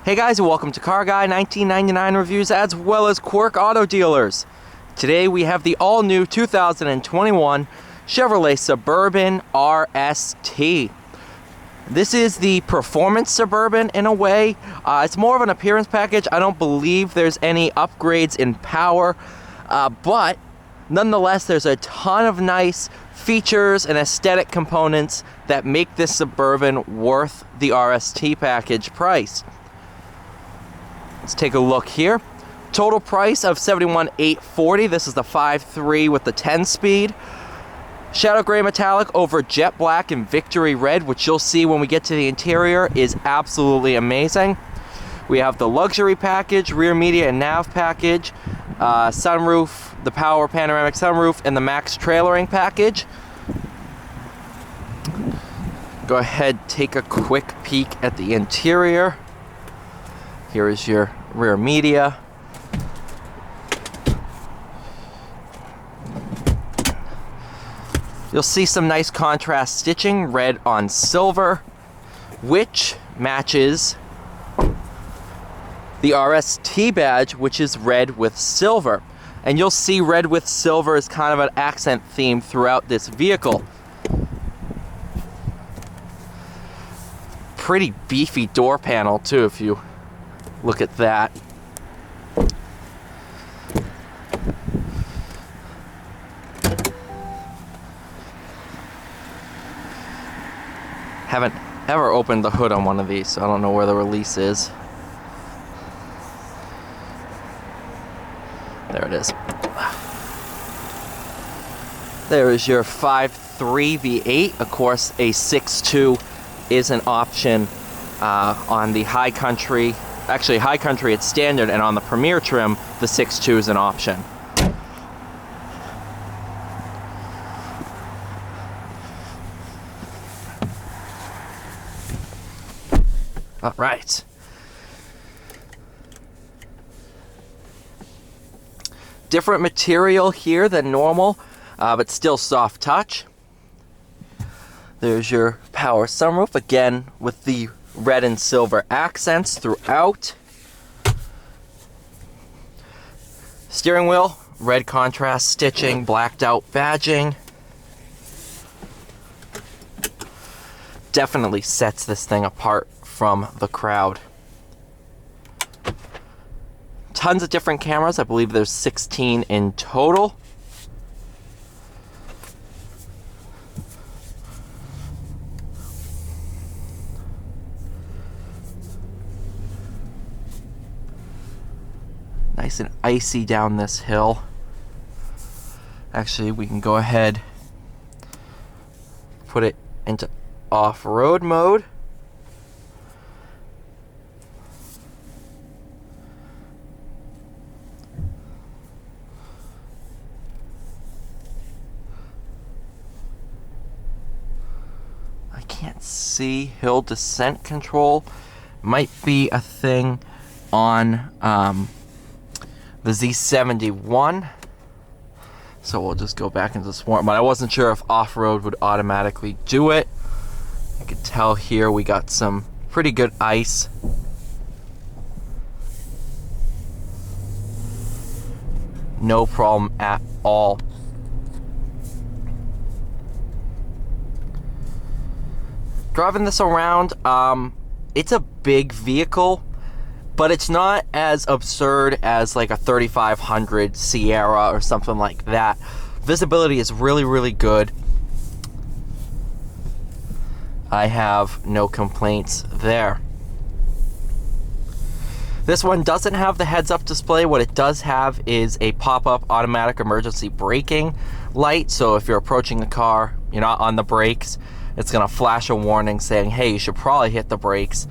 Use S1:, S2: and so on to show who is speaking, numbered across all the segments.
S1: Hey guys, and welcome to Car Guy 1999 Reviews as well as Quirk Auto Dealers. Today we have the all-new 2021 Chevrolet Suburban RST. This is the performance Suburban in a way. It's more of an appearance package. I don't believe there's any upgrades in power, but nonetheless there's a ton of nice features and aesthetic components that make this Suburban worth the RST package price. Let's take a look here. Total price of $71,840. This is the 5.3 with the 10-speed. Shadow gray metallic over jet black and victory red, which you'll see when we get to the interior is absolutely amazing. We have the luxury package, rear media and nav package, sunroof, the power panoramic sunroof, and the max trailering package. Go ahead, take a quick peek at the interior. Here is your rear media. You'll see some nice contrast stitching, red on silver, which matches the RST badge, which is red with silver. And you'll see red with silver is kind of an accent theme throughout this vehicle. Pretty beefy door panel too, if you look at that. Haven't ever opened the hood on one of these, so I don't know where the release is. There it is. There is your 5.3 V8. Of course, a 6.2 is an option on the High Country. Actually, High Country it's standard, and on the Premier trim, the 6.2 is an option. All right. Different material here than normal, but still soft touch. There's your power sunroof, again with the red and silver accents throughout. Steering wheel, red contrast stitching, blacked out badging. Definitely sets this thing apart from the crowd. Tons of different cameras. I believe there's 16 in total. Nice and icy down this hill. Actually, we can go ahead, put it into off-road mode. I can't see hill descent control. Might be a thing on the Z71, so we'll just go back into sport, but I wasn't sure if off-road would automatically do it. You can tell here we got some pretty good ice. No problem at all. Driving this around, it's a big vehicle, but it's not as absurd as like a 3500 Sierra or something like that. Visibility is really, really good. I have no complaints there. This one doesn't have the heads-up display. What it does have is a pop-up automatic emergency braking light. So if you're approaching the car, you're not on the brakes, it's gonna flash a warning saying, hey, you should probably hit the brakes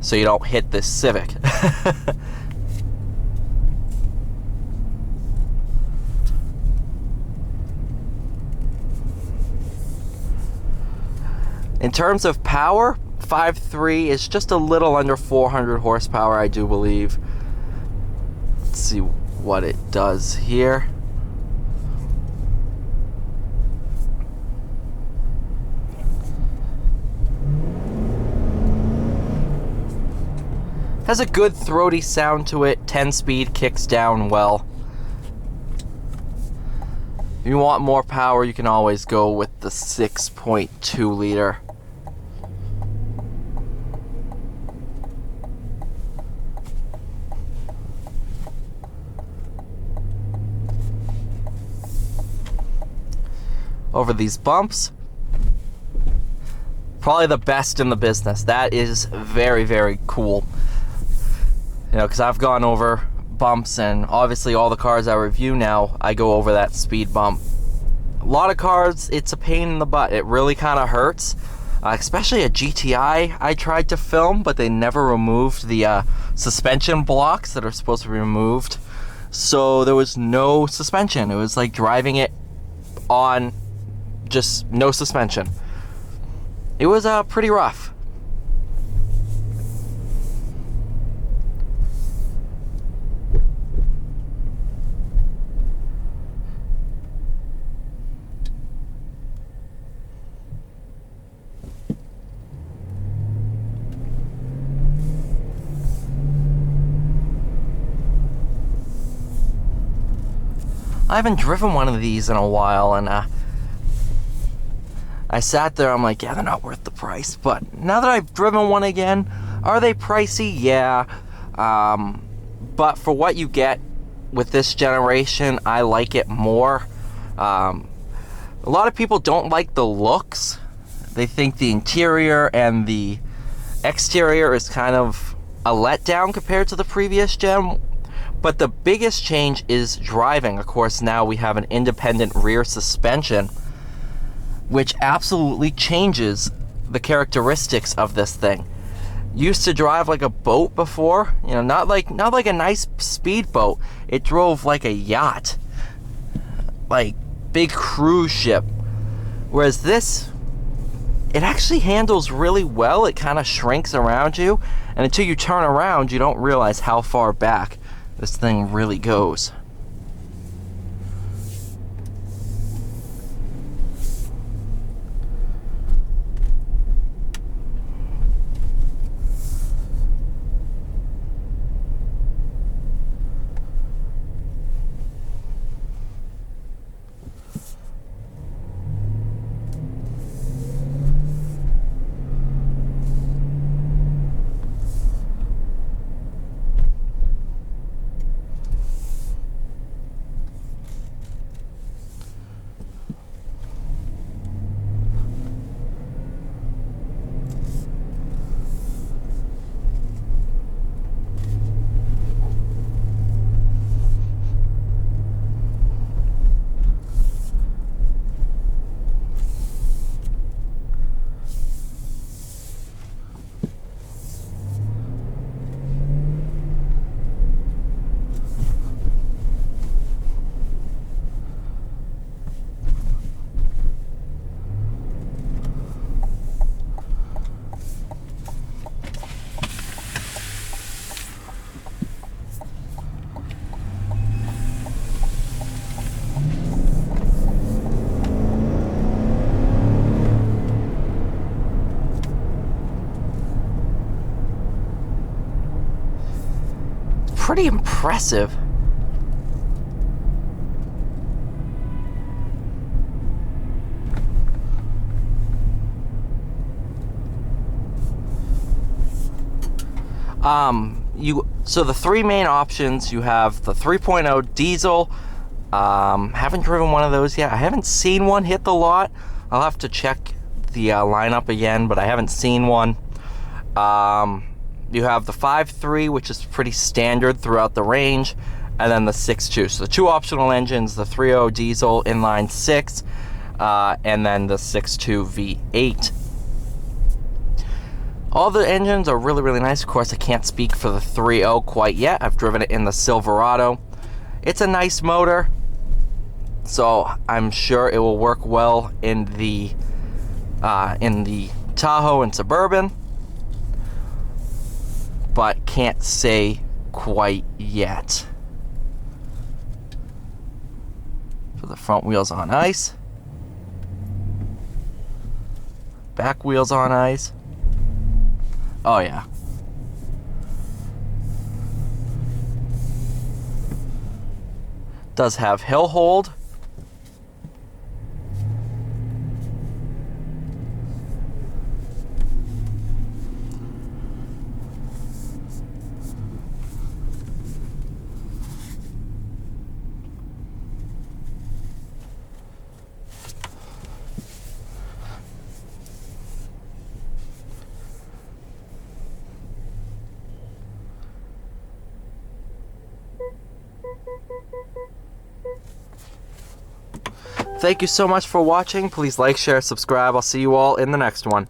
S1: so you don't hit this Civic. In terms of power, 5.3 is just a little under 400 horsepower, I do believe. Let's see what it does here. Has a good throaty sound to it. 10-speed, kicks down well. If you want more power, you can always go with the 6.2 liter. Over these bumps, probably the best in the business. That is very, very cool. You know, because I've gone over bumps, and obviously all the cars I review now, I go over that speed bump. A lot of cars, it's a pain in the butt. It really kind of hurts, especially a GTI I tried to film, but they never removed the suspension blocks that are supposed to be removed. So there was no suspension. It was like driving it on just no suspension. It was pretty rough. I haven't driven one of these in a while, and I sat there, I'm like, yeah, they're not worth the price. But now that I've driven one again, are they pricey? Yeah. But for what you get with this generation, I like it more. A lot of people don't like the looks. They think the interior and the exterior is kind of a letdown compared to the previous gen. But the biggest change is driving. Of course, now we have an independent rear suspension, which absolutely changes the characteristics of this thing. Used to drive like a boat before, you know, not like a nice speedboat. It drove like a yacht, like big cruise ship. Whereas this, it actually handles really well. It kind of shrinks around you, and until you turn around, you don't realize how far back this thing really goes. Pretty impressive. So the three main options, you have the 3.0 diesel. Haven't driven one of those yet. I haven't seen one hit the lot. I'll have to check the lineup again, but I haven't seen one. You have the 5.3, which is pretty standard throughout the range, and then the 6.2. So the two optional engines, the 3.0 diesel inline 6, and then the 6.2 V8. All the engines are really, really nice. Of course, I can't speak for the 3.0 quite yet. I've driven it in the Silverado. It's a nice motor, so I'm sure it will work well in the Tahoe and Suburban, but can't say quite yet. Put the front wheels on ice. Back wheels on ice. Oh yeah. Does have hill hold. Thank you so much for watching. Please like, share, subscribe. I'll see you all in the next one.